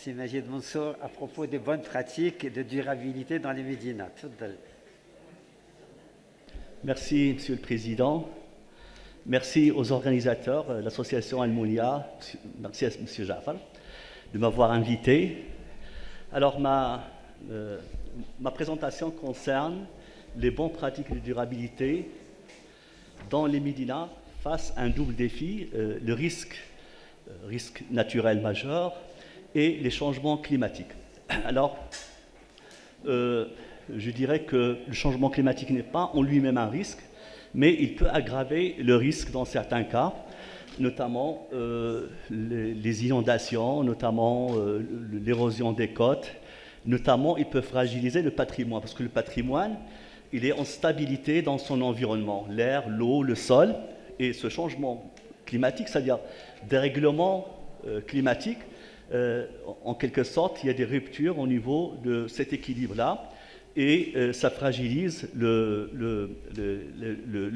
Merci Majid Mansour. À propos des bonnes pratiques et de durabilité dans les médinas. Tfaddal. Merci, Monsieur le Président. Merci aux organisateurs, l'association Al-Mounia, merci à M. Jafar de m'avoir invité. Alors, ma présentation concerne les bonnes pratiques de durabilité dans les médinas face à un double défi, le risque naturel majeur et les changements climatiques. Alors, je dirais que le changement climatique n'est pas en lui-même un risque, mais il peut aggraver le risque dans certains cas, notamment les inondations, notamment l'érosion des côtes, notamment il peut fragiliser le patrimoine, parce que le patrimoine, il est en stabilité dans son environnement, l'air, l'eau, le sol, et ce changement climatique, c'est-à-dire dérèglement climatique, en quelque sorte, il y a des ruptures au niveau de cet équilibre-là, et ça fragilise le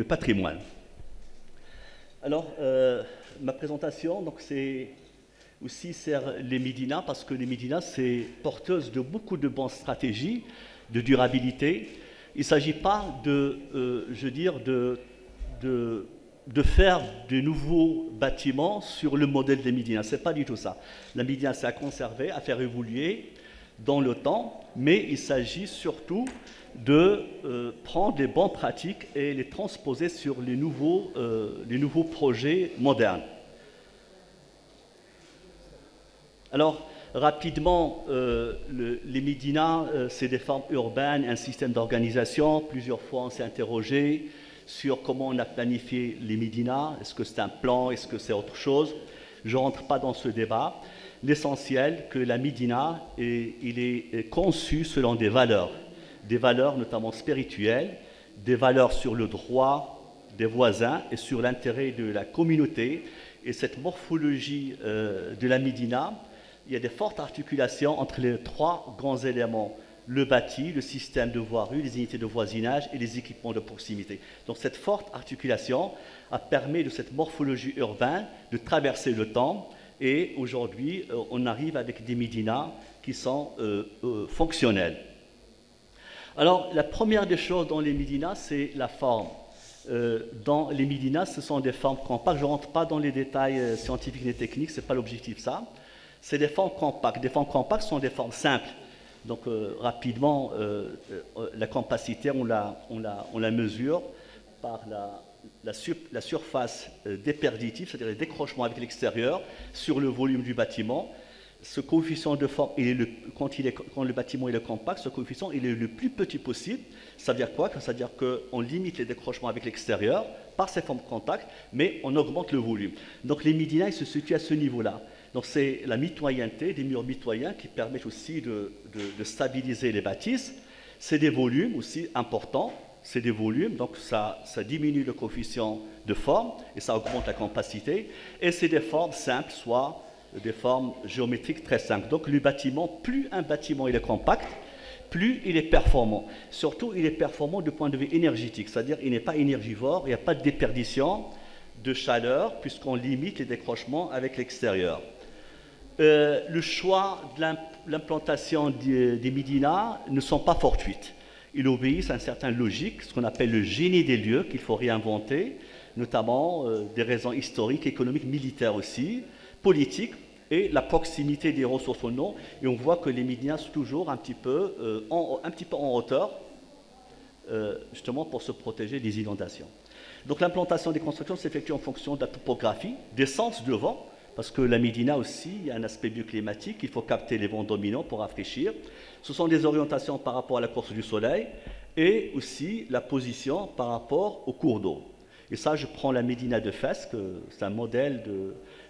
patrimoine. Alors, ma présentation, donc, c'est aussi sert les médinas, parce que les médinas, c'est porteuse de beaucoup de bonnes stratégies de durabilité. Il ne s'agit pas de, je veux dire, de faire de nouveaux bâtiments sur le modèle des médinas. Ce n'est pas du tout ça. La médina, c'est à conserver, à faire évoluer dans le temps, mais il s'agit surtout de prendre les bonnes pratiques et les transposer sur les nouveaux projets modernes. Alors, rapidement, les médinas, c'est des formes urbaines, un système d'organisation. Plusieurs fois, on s'est interrogé sur comment on a planifié les médinas. Est-ce que c'est un plan? Est-ce que c'est autre chose? Je ne rentre pas dans ce débat. L'essentiel, que la médina, il est conçu selon des valeurs notamment spirituelles, des valeurs sur le droit des voisins et sur l'intérêt de la communauté. Et cette morphologie de la médina, il y a des fortes articulations entre les trois grands éléments: le bâti, le système de voirie, les unités de voisinage et les équipements de proximité. Donc cette forte articulation a permis de cette morphologie urbaine de traverser le temps, et aujourd'hui on arrive avec des médinas qui sont fonctionnels. Alors la première des choses dans les médinas, c'est la forme. Dans les médinas, ce sont des formes compactes. Je ne rentre pas dans les détails scientifiques et techniques, ce n'est pas l'objectif ça. C'est des formes compactes. Des formes compactes sont des formes simples. Donc rapidement, la compacité, on la mesure par la surface déperditive, c'est-à-dire les décrochements avec l'extérieur sur le volume du bâtiment. Ce coefficient de forme, quand le bâtiment est compact, ce coefficient il est le plus petit possible. Ça veut dire quoi? Ça veut dire qu'on limite les décrochements avec l'extérieur par ces formes compactes, mais on augmente le volume. Donc les médinas, ils se situent à ce niveau-là. Donc c'est la mitoyenneté, des murs mitoyens qui permettent aussi de stabiliser les bâtisses. C'est des volumes aussi importants, c'est des volumes, donc ça diminue le coefficient de forme et ça augmente la compacité. Et c'est des formes simples, soit des formes géométriques très simples. Donc le bâtiment, plus un bâtiment il est compact, plus il est performant. Surtout, il est performant du point de vue énergétique, c'est-à-dire il n'est pas énergivore, il n'y a pas de déperdition de chaleur puisqu'on limite les décrochements avec l'extérieur. Le choix de l'implantation des médinas ne sont pas fortuites. Ils obéissent à une certaine logique, ce qu'on appelle le génie des lieux, qu'il faut réinventer, notamment des raisons historiques, économiques, militaires aussi, politiques, et la proximité des ressources en eau. Et on voit que les médinas sont toujours un petit peu en hauteur, justement pour se protéger des inondations. Donc l'implantation des constructions s'effectue en fonction de la topographie, des sens de vent, parce que la médina aussi, il y a un aspect bioclimatique, il faut capter les vents dominants pour rafraîchir. Ce sont des orientations par rapport à la course du soleil et aussi la position par rapport au cours d'eau. Et ça, je prends la médina de Fès, c'est un modèle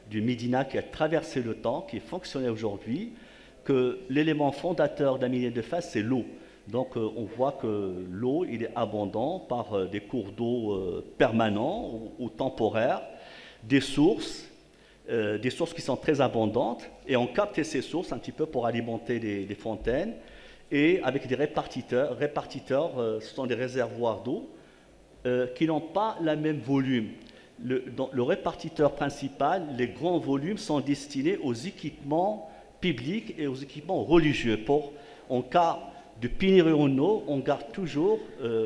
du médina qui a traversé le temps, qui est fonctionnel aujourd'hui, que l'élément fondateur de la médina de Fès, c'est l'eau. Donc on voit que l'eau, il est abondant par des cours d'eau permanents ou temporaires, des sources qui sont très abondantes, et on capte ces sources un petit peu pour alimenter les fontaines, et avec des répartiteurs, ce sont des réservoirs d'eau qui n'ont pas le même volume. Le répartiteur principal, les grands volumes sont destinés aux équipements publics et aux équipements religieux. En cas de pénurie en eau, on garde toujours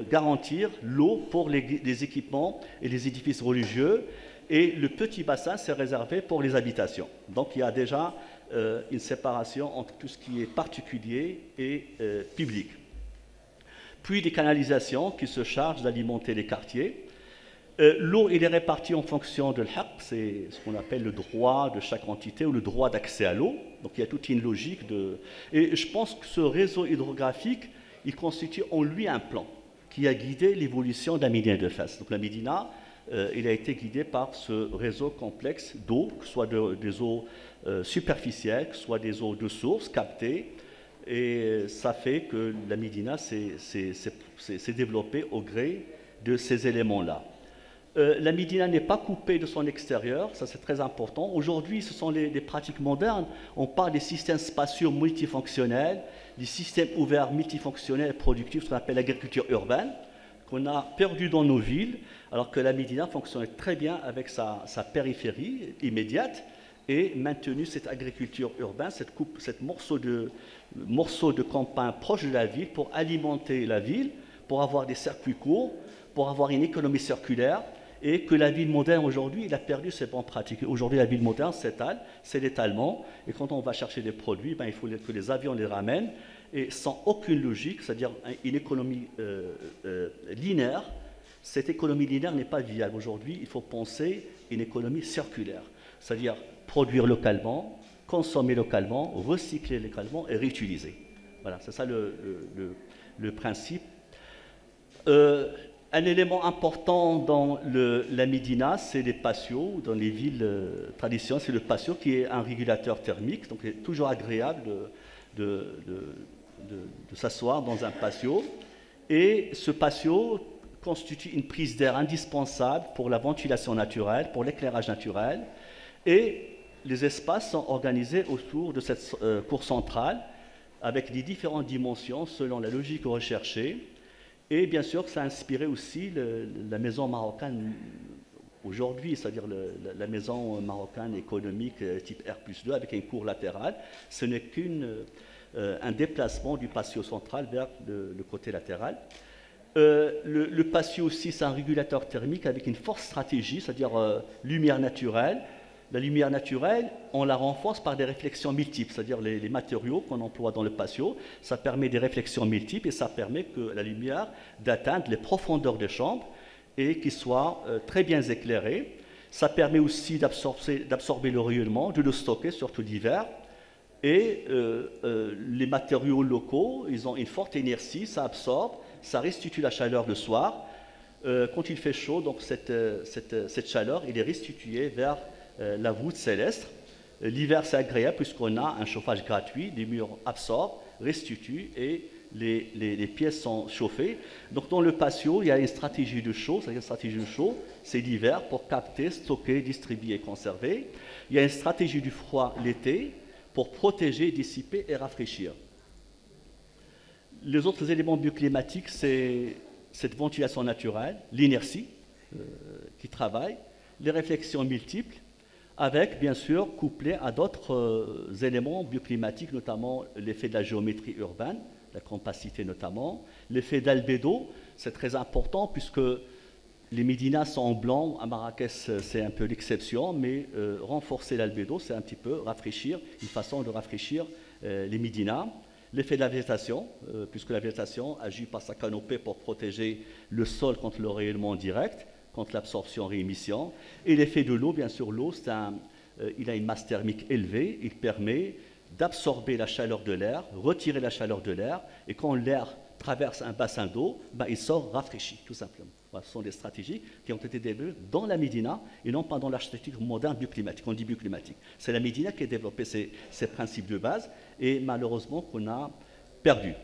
garantir l'eau pour les équipements et les édifices religieux. Et le petit bassin, c'est réservé pour les habitations. Donc il y a déjà une séparation entre tout ce qui est particulier et public. Puis des canalisations qui se chargent d'alimenter les quartiers. L'eau, il est répartie en fonction de l'haq, c'est ce qu'on appelle le droit de chaque entité ou le droit d'accès à l'eau. Donc il y a toute une logique de... Et je pense que ce réseau hydrographique, il constitue en lui un plan qui a guidé l'évolution de la Médina de Fès. Donc la Médina, il a été guidé par ce réseau complexe d'eau, que ce soit des eaux superficielles, que ce soit des eaux de source captées. Et ça fait que la Médina s'est développée au gré de ces éléments-là. La Médina n'est pas coupée de son extérieur, ça c'est très important. Aujourd'hui, ce sont les pratiques modernes. On parle des systèmes spatiaux multifonctionnels, des systèmes ouverts multifonctionnels et productifs, ce qu'on appelle l'agriculture urbaine, qu'on a perdu dans nos villes, alors que la Médina fonctionnait très bien avec sa périphérie immédiate et maintenu cette agriculture urbaine, cette morceau de campagne proche de la ville pour alimenter la ville, pour avoir des circuits courts, pour avoir une économie circulaire, et que la ville moderne aujourd'hui, il a perdu ses bonnes pratiques. Aujourd'hui, la ville moderne s'étale, c'est l'étalement, et quand on va chercher des produits, il faut que les avions les ramènent, et sans aucune logique, c'est-à-dire une économie linéaire. Cette économie linéaire n'est pas viable. Aujourd'hui, il faut penser une économie circulaire, c'est-à-dire produire localement, consommer localement, recycler localement et réutiliser. Voilà, c'est ça le principe. Un élément important dans la Médina, c'est les patios. Dans les villes traditionnelles, c'est le patio qui est un régulateur thermique. Donc, il est toujours agréable de s'asseoir dans un patio. Et ce patio constitue une prise d'air indispensable pour la ventilation naturelle, pour l'éclairage naturel. Et les espaces sont organisés autour de cette cour centrale avec les différentes dimensions selon la logique recherchée. Et bien sûr, ça a inspiré aussi la maison marocaine aujourd'hui, c'est-à-dire la maison marocaine économique type R+2 avec une cour latérale. Ce n'est qu'un déplacement du patio central vers le côté latéral. Le patio aussi, c'est un régulateur thermique avec une forte stratégie, c'est-à-dire lumière naturelle. La lumière naturelle, on la renforce par des réflexions multiples, c'est-à-dire les matériaux qu'on emploie dans le patio, ça permet des réflexions multiples et ça permet que la lumière d'atteindre les profondeurs des chambres et qu'il soit très bien éclairé. Ça permet aussi d'absorber le rayonnement, de le stocker, surtout l'hiver. Et les matériaux locaux, ils ont une forte inertie, ça absorbe, ça restitue la chaleur le soir. Quand il fait chaud, donc cette chaleur, elle est restituée vers la voûte céleste. L'hiver, c'est agréable puisqu'on a un chauffage gratuit, les murs absorbent, restituent et les pièces sont chauffées. Donc dans le patio, il y a une stratégie de chaud, c'est-à-dire une stratégie de chaud, c'est l'hiver pour capter, stocker, distribuer et conserver. Il y a une stratégie du froid l'été pour protéger, dissiper et rafraîchir. Les autres éléments bioclimatiques, c'est cette ventilation naturelle, l'inertie qui travaille, les réflexions multiples, avec, bien sûr, couplé à d'autres éléments bioclimatiques, notamment l'effet de la géométrie urbaine, la compacité notamment, l'effet d'albédo, c'est très important puisque les médinas sont en blanc, à Marrakech c'est un peu l'exception, mais renforcer l'albédo, c'est un petit peu rafraîchir, une façon de rafraîchir les médinas. L'effet de la végétation, puisque la végétation agit par sa canopée pour protéger le sol contre le rayonnement direct, contre l'absorption-réémission. Et l'effet de l'eau, bien sûr, l'eau, il a une masse thermique élevée, il permet d'absorber la chaleur de l'air, retirer la chaleur de l'air, et quand l'air traverse un bassin d'eau, il sort rafraîchi, tout simplement. Voilà, ce sont des stratégies qui ont été développées dans la Médina et non pas dans l'architecture moderne bioclimatique. On dit bioclimatique. C'est la Médina qui a développé ces principes de base et malheureusement qu'on a perdu.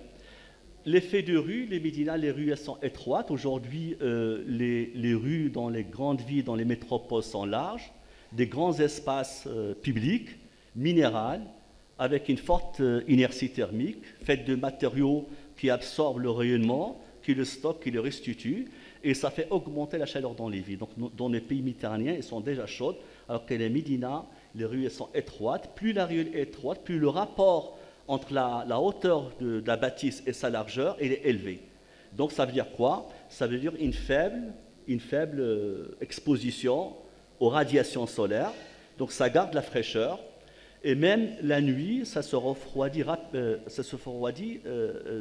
L'effet de rue, les Médinas, les rues elles sont étroites. Aujourd'hui, les rues dans les grandes villes, dans les métropoles sont larges, des grands espaces publics, minéraux, avec une forte inertie thermique, faite de matériaux qui absorbent le rayonnement, qui le stockent, qui le restituent, et ça fait augmenter la chaleur dans les villes. Donc, dans les pays méditerranéens, ils sont déjà chaudes, alors que les Médinas, Les ruelles sont étroites. Plus la ruelle est étroite, plus le rapport entre la hauteur de la bâtisse et sa largeur est élevé. Donc ça veut dire quoi? Ça veut dire une faible exposition aux radiations solaires. Donc ça garde la fraîcheur. Et même la nuit, ça se refroidit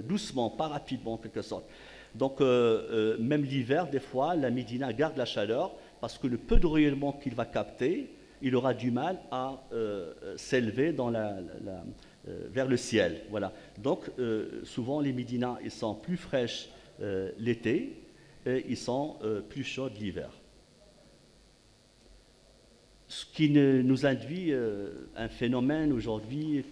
doucement, pas rapidement en quelque sorte. Donc même l'hiver, des fois, la Médina garde la chaleur parce que le peu de rayonnement qu'il va capter, il aura du mal à s'élever vers le ciel. Voilà. Donc souvent les Médinas, ils sont plus fraîches l'été et ils sont plus chaudes l'hiver. Ce qui nous induit un phénomène aujourd'hui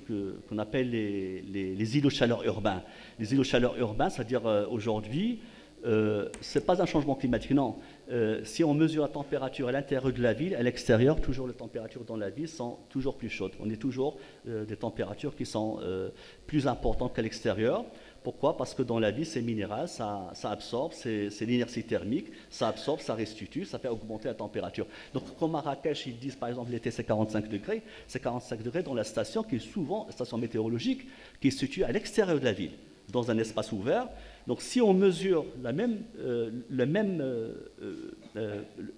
qu'on appelle les îlots chaleur urbains. Les îlots chaleur urbains, c'est-à-dire aujourd'hui, ce n'est pas un changement climatique, non. Si on mesure la température à l'intérieur de la ville, à l'extérieur, toujours les températures dans la ville sont toujours plus chaudes. On est toujours des températures qui sont plus importantes qu'à l'extérieur. Pourquoi? Parce que dans la vie, c'est minéral, ça absorbe, c'est l'inertie thermique, ça absorbe, ça restitue, ça fait augmenter la température. Donc, comme Marrakech, ils disent par exemple l'été c'est 45 degrés, c'est 45 degrés dans la station qui est souvent, la station météorologique, qui est située à l'extérieur de la ville, dans un espace ouvert. Donc, si on mesure la même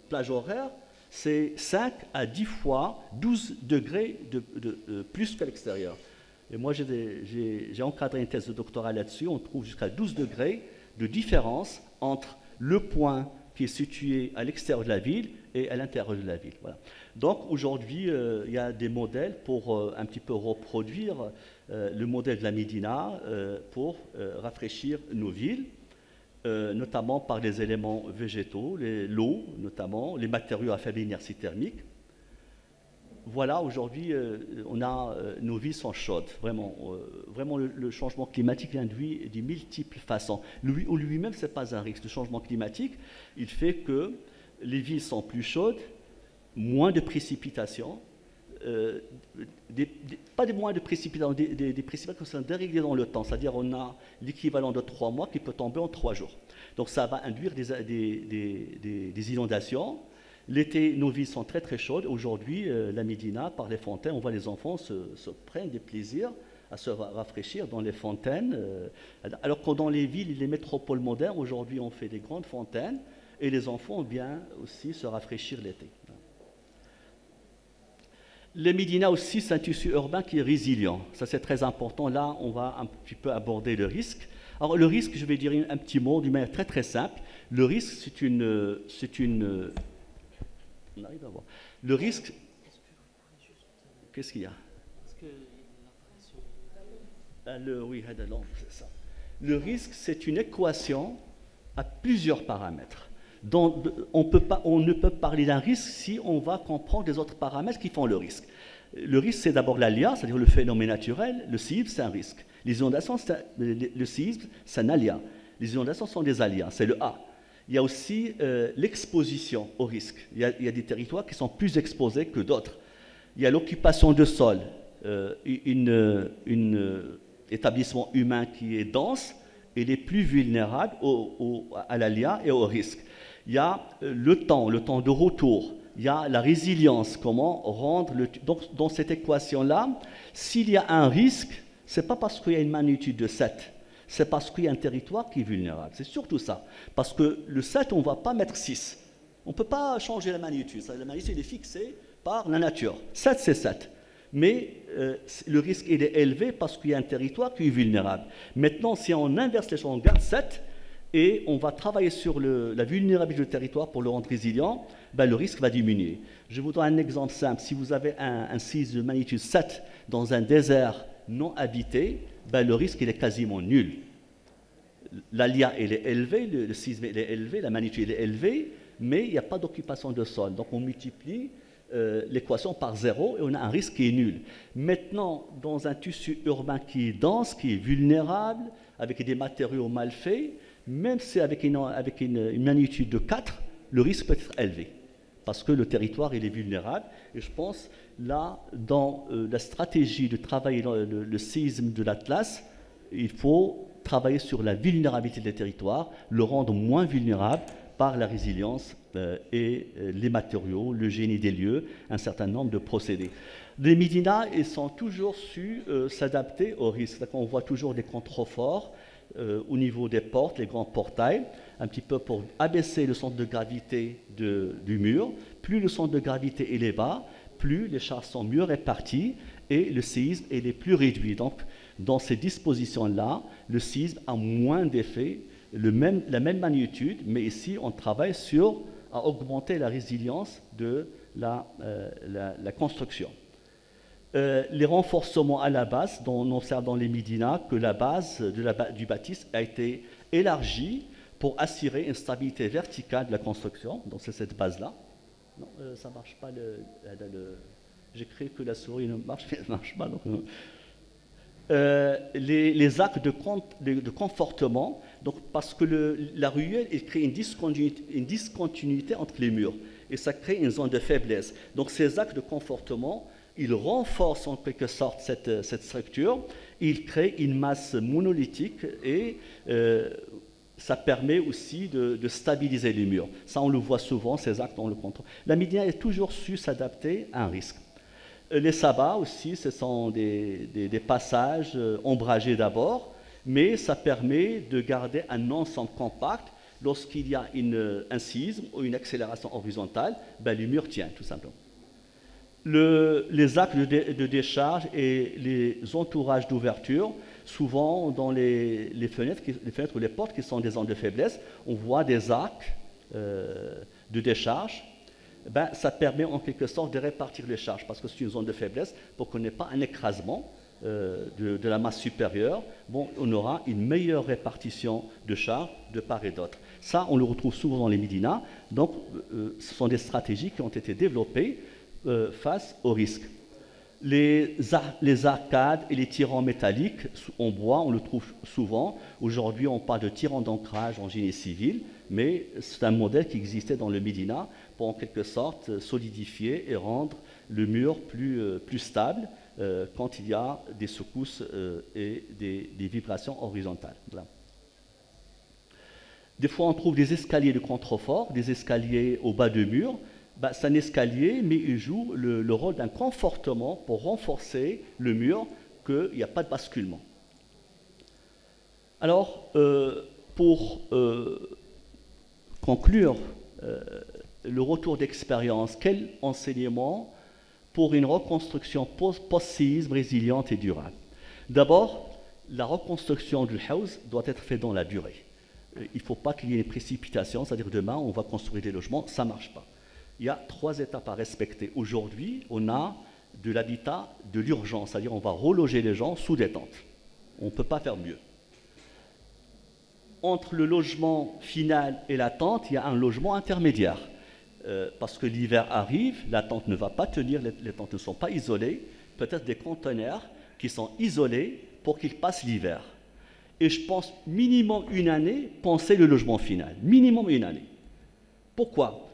plage horaire, c'est 5 à 10 fois 12 degrés de plus qu'à l'extérieur. Et moi, j'ai encadré une thèse de doctorat là-dessus. On trouve jusqu'à 12 degrés de différence entre le point qui est situé à l'extérieur de la ville et à l'intérieur de la ville. Voilà. Donc aujourd'hui, il y a des modèles pour un petit peu reproduire le modèle de la Médina pour rafraîchir nos villes, notamment par les éléments végétaux, l'eau notamment, les matériaux à faible inertie thermique. Voilà, aujourd'hui, nos villes sont chaudes, vraiment. Vraiment, le changement climatique induit de multiples façons. Lui-même, ce n'est pas un risque. Le changement climatique, il fait que les villes sont plus chaudes, moins de précipitations, pas des moins de précipitations, des précipitations qui sont déréglées dans le temps. C'est-à-dire on a l'équivalent de 3 mois qui peut tomber en 3 jours. Donc ça va induire des inondations. L'été, nos villes sont très très chaudes. Aujourd'hui, la Médina, par les fontaines, on voit les enfants se prennent des plaisirs à se rafraîchir dans les fontaines. Alors que dans les villes, les métropoles modernes, aujourd'hui, on fait des grandes fontaines et les enfants viennent aussi se rafraîchir l'été. Les Médinas aussi, c'est un tissu urbain qui est résilient. Ça, c'est très important. Là, on va un petit peu aborder le risque. Alors, le risque, je vais dire un petit mot d'une manière très très simple. Le risque, c'est une on arrive à voir. Le risque. Qu'est-ce qu'il y a? Oui, c'est ça. Le risque, c'est une équation à plusieurs paramètres. Donc, on ne peut parler d'un risque si on va comprendre les autres paramètres qui font le risque. Le risque, c'est d'abord l'aléa, c'est-à-dire le phénomène naturel. Le séisme, c'est un risque. Les inondations, le séisme, c'est un aléa. Les inondations sont des aléas, c'est le A. Il y a aussi l'exposition au risque. Il y a des territoires qui sont plus exposés que d'autres. Il y a l'occupation de sol, un établissement humain qui est dense et les plus vulnérables à l'aléa et au risque. Il y a le temps de retour. Il y a la résilience, comment rendre Donc, dans cette équation-là, s'il y a un risque, ce n'est pas parce qu'il y a une magnitude de 7. C'est parce qu'il y a un territoire qui est vulnérable. C'est surtout ça. Parce que le 7, on ne va pas mettre 6. On ne peut pas changer la magnitude. La magnitude est fixée par la nature. 7, c'est 7. Mais le risque il est élevé parce qu'il y a un territoire qui est vulnérable. Maintenant, si on inverse les choses, on garde 7 et on va travailler sur la vulnérabilité du territoire pour le rendre résilient, ben, le risque va diminuer. Je vous donne un exemple simple. Si vous avez un séisme de magnitude 7 dans un désert non habité, ben, le risque il est quasiment nul. L'aléa est élevé, le séisme est élevé, la magnitude est élevée, mais il n'y a pas d'occupation de sol. Donc on multiplie l'équation par 0 et on a un risque qui est nul. Maintenant, dans un tissu urbain qui est dense, qui est vulnérable, avec des matériaux mal faits, même si avec une magnitude de 4, le risque peut être élevé, parce que le territoire il est vulnérable. Et je pense, là, dans la stratégie de travailler le séisme de l'Atlas, il faut travailler sur la vulnérabilité des territoires, le rendre moins vulnérable par la résilience et les matériaux, le génie des lieux, un certain nombre de procédés. Les Médinas, ils sont toujours su s'adapter aux risques. On voit toujours des contreforts au niveau des portes, les grands portails, un petit peu pour abaisser le centre de gravité du mur. Plus le centre de gravité est bas, plus les charges sont mieux réparties et le séisme est plus réduit. Donc, dans ces dispositions-là, le séisme a moins d'effet, la même magnitude, mais ici, on travaille à augmenter la résilience de la construction. Les renforcements à la base, dont on observe dans les Médinas que la base du bâtisse a été élargie pour assurer une stabilité verticale de la construction. Donc c'est cette base-là. Non, ça ne marche pas. J'ai cru que la souris ne marche, mais elle ne marche pas. Donc, les actes de confortement, donc parce que la ruelle crée une discontinuité entre les murs et ça crée une zone de faiblesse. Donc ces actes de confortement, ils renforcent en quelque sorte cette structure, ils créent une masse monolithique et ça permet aussi de stabiliser les murs. Ça, on le voit souvent, ces actes, on le contrôle. La Médina a toujours su s'adapter à un risque. Les sabbats aussi, ce sont des passages ombragés d'abord, mais ça permet de garder un ensemble compact. Lorsqu'il y a un séisme ou une accélération horizontale, ben, le mur tient, tout simplement. Les actes de décharge et les entourages d'ouverture, souvent dans les fenêtres ou les portes qui sont des zones de faiblesse, on voit des arcs de décharge. Ben, ça permet en quelque sorte de répartir les charges parce que c'est une zone de faiblesse pour qu'on n'ait pas un écrasement de la masse supérieure. Bon, on aura une meilleure répartition de charges de part et d'autre. Ça, on le retrouve souvent dans les Médinas. Donc, ce sont des stratégies qui ont été développées face aux risques. Les arcades et les tirants métalliques en bois, on le trouve souvent. Aujourd'hui, on parle de tirants d'ancrage en génie civil, mais c'est un modèle qui existait dans le Médina pour en quelque sorte solidifier et rendre le mur plus stable quand il y a des secousses et des vibrations horizontales. Voilà. Des fois, on trouve des escaliers de contrefort, des escaliers au bas de mur. Ben, c'est un escalier, mais il joue le rôle d'un confortement pour renforcer le mur, qu'il n'y a pas de basculement. Alors, pour conclure le retour d'expérience, quel enseignement pour une reconstruction post-séisme résiliente et durable? D'abord, la reconstruction du house doit être faite dans la durée. Il ne faut pas qu'il y ait une précipitation, c'est-à-dire demain on va construire des logements, ça ne marche pas. Il y a 3 étapes à respecter. Aujourd'hui, on a de l'habitat de l'urgence, c'est-à-dire on va reloger les gens sous des tentes. On ne peut pas faire mieux. Entre le logement final et la tente, il y a un logement intermédiaire. Parce que l'hiver arrive, la tente ne va pas tenir, les tentes ne sont pas isolées, peut-être des conteneurs qui sont isolés pour qu'ils passent l'hiver. Et je pense minimum une année, penser le logement final. Minimum une année. Pourquoi ?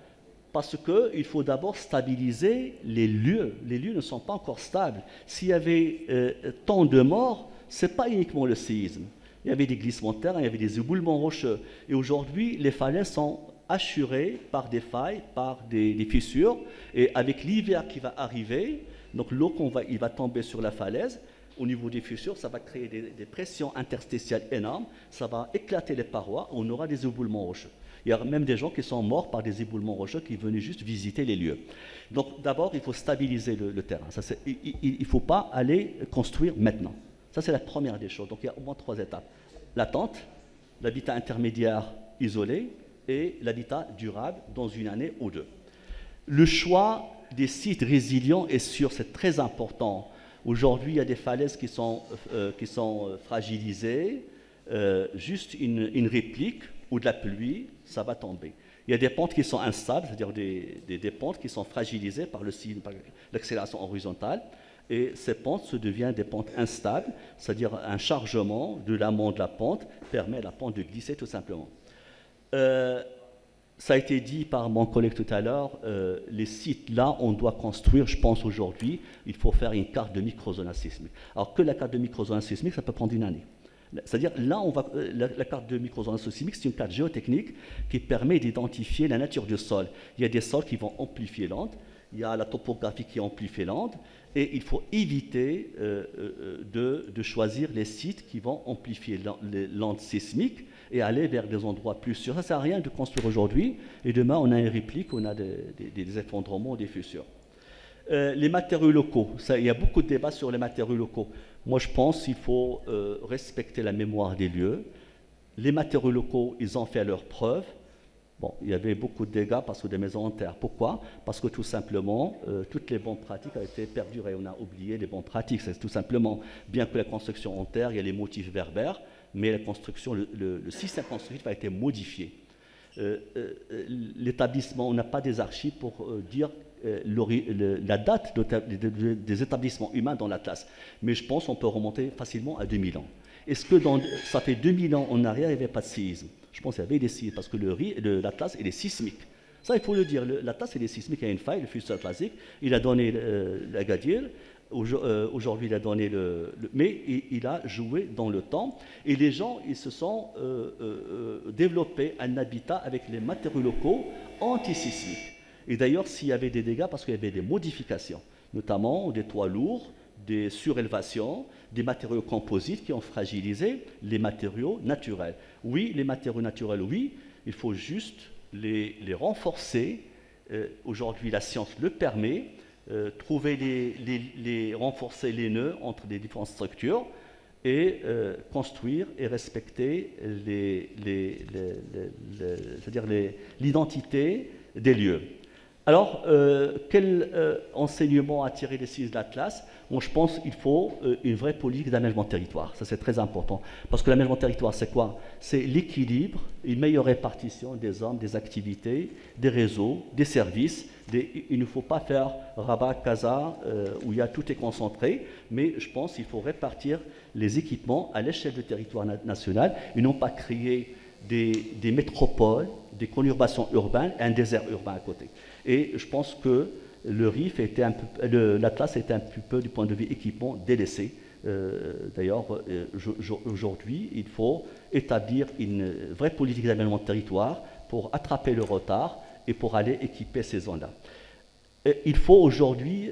Parce qu'il faut d'abord stabiliser les lieux. Les lieux ne sont pas encore stables. S'il y avait tant de morts, ce n'est pas uniquement le séisme. Il y avait des glissements de terrain, il y avait des éboulements rocheux. Et aujourd'hui, les falaises sont assurées par des failles, par des fissures. Et avec l'hiver qui va arriver, donc l'eau il va tomber sur la falaise, au niveau des fissures, ça va créer des pressions interstitielles énormes, ça va éclater les parois, on aura des éboulements rocheux. Il y a même des gens qui sont morts par des éboulements rocheux qui venaient juste visiter les lieux. Donc d'abord, il faut stabiliser le terrain. Il ne faut pas aller construire maintenant. Ça, c'est la première des choses. Donc il y a au moins 3 étapes. La tente, l'habitat intermédiaire isolé et l'habitat durable dans une année ou 2. Le choix des sites résilients est sûr, c'est très important. Aujourd'hui, il y a des falaises qui sont fragilisées, juste une réplique ou de la pluie, ça va tomber. Il y a des pentes qui sont instables, c'est-à-dire des pentes qui sont fragilisées par l'accélération horizontale, et ces pentes deviennent des pentes instables, c'est-à-dire un chargement de l'amont de la pente permet à la pente de glisser tout simplement. Ça a été dit par mon collègue tout à l'heure, les sites là, on doit construire, je pense aujourd'hui, il faut faire une carte de microzone sismique. Alors que la carte de microzone sismique, ça peut prendre une année. C'est-à-dire, là, la carte de micro-résonance sismique, c'est une carte géotechnique qui permet d'identifier la nature du sol. Il y a des sols qui vont amplifier l'onde, il y a la topographie qui amplifie l'onde, et il faut éviter de choisir les sites qui vont amplifier l'onde sismique et aller vers des endroits plus sûrs. Ça ne sert à rien de construire aujourd'hui, et demain, on a une réplique, on a des effondrements, des fissures. Les matériaux locaux, il y a beaucoup de débats sur les matériaux locaux. Moi, je pense qu'il faut respecter la mémoire des lieux. Les matériaux locaux, ils ont fait leurs preuves. Bon, il y avait beaucoup de dégâts parce que des maisons en terre. Pourquoi? Parce que tout simplement, toutes les bonnes pratiques ont été perdurées. On a oublié les bonnes pratiques. C'est tout simplement, bien que la construction en terre, il y a les motifs berbères, mais la construction, le système constructif a été modifié. L'établissement, on n'a pas des archives pour dire la date des établissements humains dans l'Atlas. Mais je pense qu'on peut remonter facilement à 2000 ans. Est-ce que ça fait 2000 ans en arrière, il n'y avait pas de séisme? Je pense qu'il y avait des séismes, parce que l'Atlas, il est sismique. Ça, il faut le dire. L'Atlas, il est sismique, il y a une faille, le fuseau atlantique. Il a donné l'Agadir. Aujourd'hui, il a donné mais il a joué dans le temps. Et les gens, ils se sont développés un habitat avec les matériaux locaux antisismiques. Et d'ailleurs, s'il y avait des dégâts, parce qu'il y avait des modifications, notamment des toits lourds, des surélévations, des matériaux composites qui ont fragilisé les matériaux naturels. Oui, les matériaux naturels, oui, il faut juste les renforcer. Aujourd'hui, la science le permet, renforcer les nœuds entre les différentes structures et construire et respecter l'identité des lieux. Alors, quel enseignement a tiré des sites de l'Atlas? Moi, je pense qu'il faut une vraie politique d'aménagement de territoire. Ça, c'est très important. Parce que l'aménagement de territoire, c'est quoi? C'est l'équilibre, une meilleure répartition des hommes, des activités, des réseaux, des services. Il ne faut pas faire Rabat, Casa, où tout est concentré, mais je pense qu'il faut répartir les équipements à l'échelle du territoire national et non pas créer des métropoles, des conurbations urbaines et un désert urbain à côté. Et je pense que le RIF était l'Atlas était un petit peu, du point de vue équipement, délaissé. D'ailleurs, aujourd'hui, il faut établir une vraie politique d'aménagement de territoire pour attraper le retard et pour aller équiper ces zones-là. Il faut aujourd'hui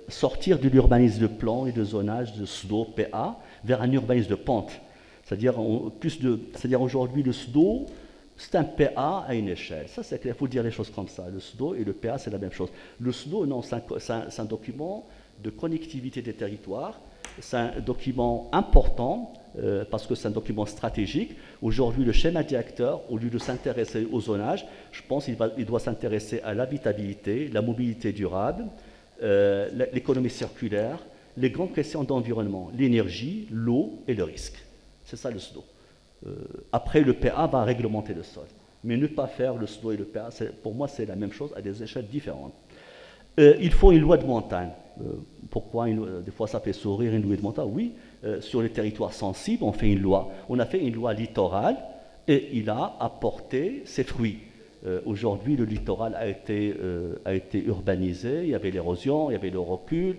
sortir de l'urbanisme de plan et de zonage de SDO, PA, vers un urbanisme de pente. C'est-à-dire aujourd'hui, le SDO, c'est un PA à une échelle. Ça, c'est clair, il faut dire les choses comme ça. Le SDO et le PA, c'est la même chose. Le SDO, non, c'est un document de connectivité des territoires. C'est un document important parce que c'est un document stratégique. Aujourd'hui, le schéma directeur, au lieu de s'intéresser au zonage, je pense qu'il doit s'intéresser à l'habitabilité, la mobilité durable, l'économie circulaire, les grandes questions d'environnement, l'énergie, l'eau et le risque. C'est ça le SDO. Après, le PA va réglementer le sol. Mais ne pas faire le SDO et le PA, pour moi, c'est la même chose à des échelles différentes. Il faut une loi de montagne. Pourquoi des fois ça fait sourire une loi de montagne? Oui, sur les territoires sensibles, on fait une loi. On a fait une loi littorale et il a apporté ses fruits. Aujourd'hui, le littoral a été urbanisé, il y avait l'érosion, il y avait le recul.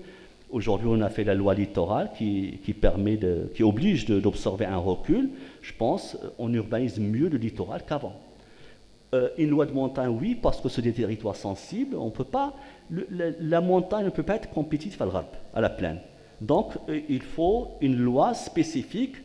Aujourd'hui, on a fait la loi littorale qui oblige d'observer un recul. Je pense qu'on urbanise mieux le littoral qu'avant. Une loi de montagne, oui, parce que c'est des territoires sensibles. On peut pas, la montagne ne peut pas être compétitive à la plaine. Donc, il faut une loi spécifique,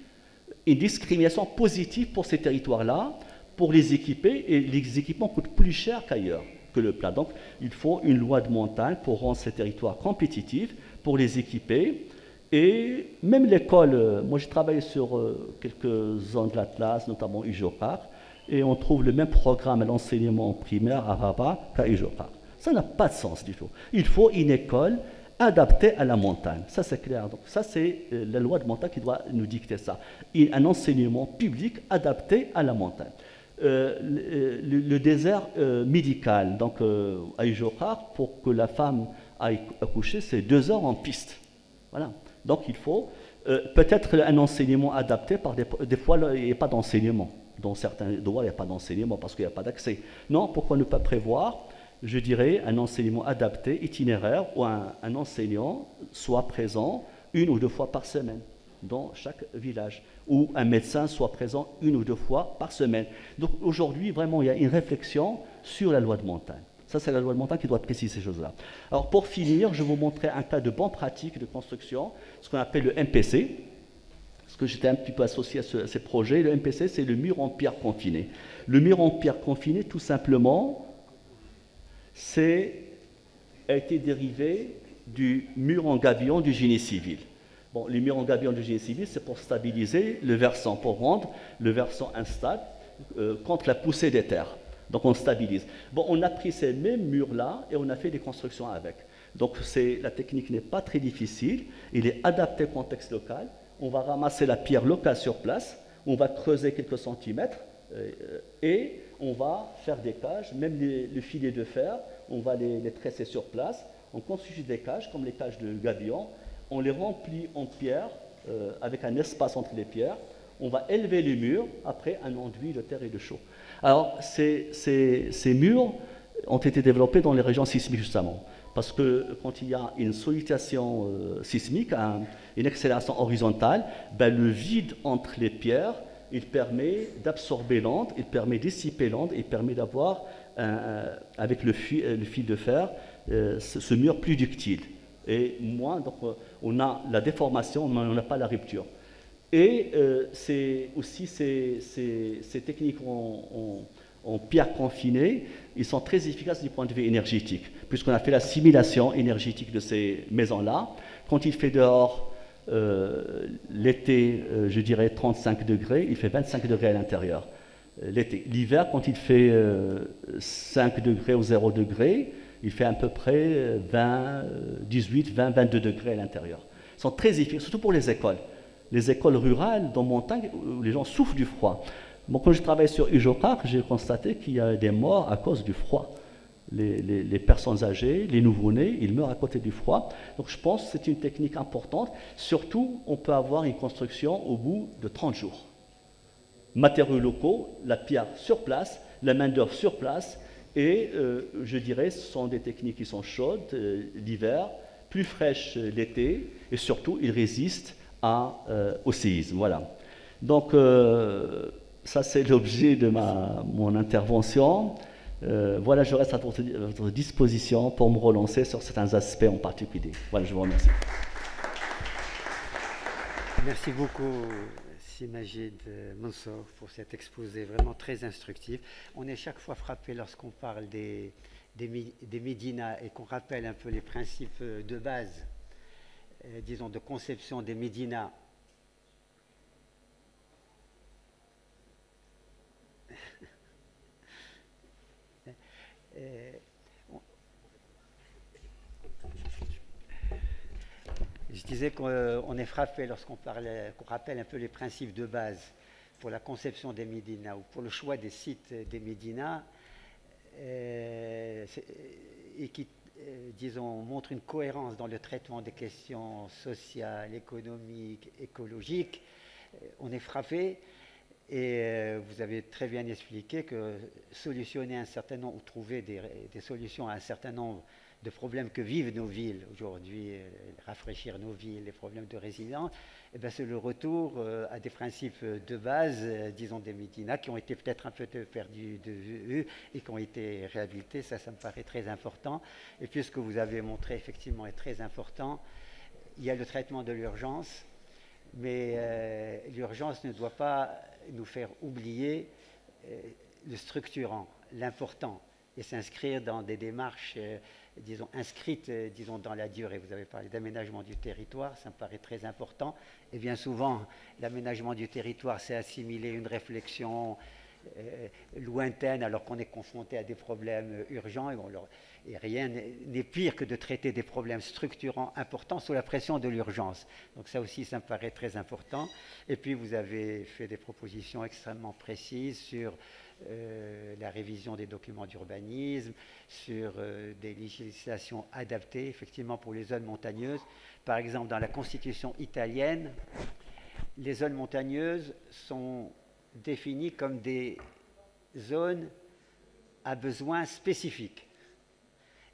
une discrimination positive pour ces territoires-là, pour les équiper, et les équipements coûtent plus cher qu'ailleurs, que le plat. Donc, il faut une loi de montagne pour rendre ces territoires compétitifs, pour les équiper. Et même l'école, moi j'ai travaillé sur quelques zones de l'Atlas, notamment Ujokar, et on trouve le même programme à l'enseignement primaire à Rabat qu'à Ujokar. Ça n'a pas de sens du tout. Il faut une école adaptée à la montagne. Ça c'est clair. Donc ça c'est la loi de montagne qui doit nous dicter ça. Et un enseignement public adapté à la montagne. Le désert médical, donc à Ujokar, pour que la femme aille accoucher, c'est 2 heures en piste. Voilà. Donc il faut peut-être un enseignement adapté, des fois il n'y a pas d'enseignement. Dans certains endroits, il n'y a pas d'enseignement parce qu'il n'y a pas d'accès. Non, pourquoi ne pas prévoir, je dirais, un enseignement adapté, itinéraire, où un enseignant soit présent 1 ou 2 fois par semaine. dans chaque village, où un médecin soit présent 1 ou 2 fois par semaine. Donc aujourd'hui, vraiment, il y a une réflexion sur la loi de montagne. Ça, c'est la loi de montagne qui doit préciser ces choses-là. Alors pour finir, je vais vous montrer un cas de bonne pratique de construction, ce qu'on appelle le MPC, parce que j'étais un petit peu associé à ces projets. Le MPC, c'est le mur en pierre confinée. Le mur en pierre confinée, tout simplement, a été dérivé du mur en gabillon du génie civil. Bon, les murs en gabillon du génie civil, c'est pour stabiliser le versant, pour rendre le versant instable contre la poussée des terres. Donc on stabilise. Bon, on a pris ces mêmes murs-là et on a fait des constructions avec. Donc la technique n'est pas très difficile, il est adapté au contexte local. On va ramasser la pierre locale sur place, on va creuser quelques centimètres et on va faire des cages, même le filet de fer, on va les tresser sur place. On constitue des cages, comme les cages de gabillon, on les remplit en pierre, avec un espace entre les pierres, on va élever les murs, après un enduit de terre et de chaux. Alors, ces murs ont été développés dans les régions sismiques justement, parce que quand il y a une sollicitation sismique, une accélération horizontale, ben, le vide entre les pierres, il permet d'absorber l'onde, il permet de dissiper l'onde, il permet d'avoir, avec le fil de fer, ce mur plus ductile. Et moins, donc on a la déformation, mais on n'a pas la rupture. Et c'est aussi ces techniques en pierre confinée, ils sont très efficaces du point de vue énergétique, puisqu'on a fait la simulation énergétique de ces maisons-là. Quand il fait dehors, l'été, je dirais 35 degrés, il fait 25 degrés à l'intérieur. L'été. L'hiver, quand il fait 5 degrés ou 0 degrés, il fait à peu près 18, 20, 22 degrés à l'intérieur. Ils sont très efficaces, surtout pour les écoles. Les écoles rurales, dans montagne, où les gens souffrent du froid. Bon, quand je travaille sur Ujokar, j'ai constaté qu'il y a des morts à cause du froid. Les personnes âgées, les nouveau-nés, ils meurent à côté du froid. Donc je pense que c'est une technique importante. Surtout, on peut avoir une construction au bout de 30 jours. Matériaux locaux, la pierre sur place, la main-d'œuvre sur place, et je dirais ce sont des techniques qui sont chaudes l'hiver, plus fraîches l'été, et surtout ils résistent au séisme. Voilà. Donc ça c'est l'objet de mon intervention. Voilà, je reste à votre disposition pour me relancer sur certains aspects en particulier. Voilà, je vous remercie. Merci beaucoup, Simajid Mansour, pour cet exposé vraiment très instructif. On est chaque fois frappé lorsqu'on parle des médinas et qu'on rappelle un peu les principes de base, disons, de conception des médinas. Je disais qu'on est frappé lorsqu'on rappelle un peu les principes de base pour la conception des médinas ou pour le choix des sites des médinas et qui, disons, montrent une cohérence dans le traitement des questions sociales, économiques, écologiques. On est frappé. Et vous avez très bien expliqué que solutionner un certain nombre, ou trouver des solutions à un certain nombre de problèmes que vivent nos villes aujourd'hui, rafraîchir nos villes, les problèmes de résilience, eh bien c'est le retour à des principes de base, disons des médinas, qui ont été peut-être un peu perdus de vue et qui ont été réhabilités. Ça me paraît très important. Et puis ce que vous avez montré effectivement est très important. Il y a le traitement de l'urgence, mais l'urgence ne doit pas nous faire oublier le structurant, l'important, et s'inscrire dans des démarches, disons, inscrites, disons, dans la durée. Vous avez parlé d'aménagement du territoire, ça me paraît très important. Et bien souvent, l'aménagement du territoire, c'est assimiler une réflexion lointaine, alors qu'on est confronté à des problèmes urgents, et rien n'est pire que de traiter des problèmes structurants importants sous la pression de l'urgence. Donc ça aussi, ça me paraît très important. Et puis vous avez fait des propositions extrêmement précises sur la révision des documents d'urbanisme, sur des législations adaptées effectivement pour les zones montagneuses. Par exemple, dans la Constitution italienne, les zones montagneuses sont définies comme des zones à besoins spécifiques.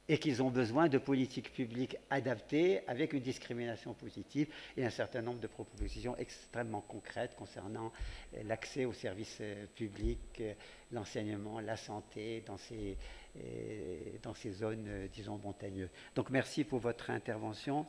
et qu'ils ont besoin de politiques publiques adaptées avec une discrimination positive et un certain nombre de propositions extrêmement concrètes concernant l'accès aux services publics, l'enseignement, la santé dans ces zones, disons, montagneuses. Donc merci pour votre intervention.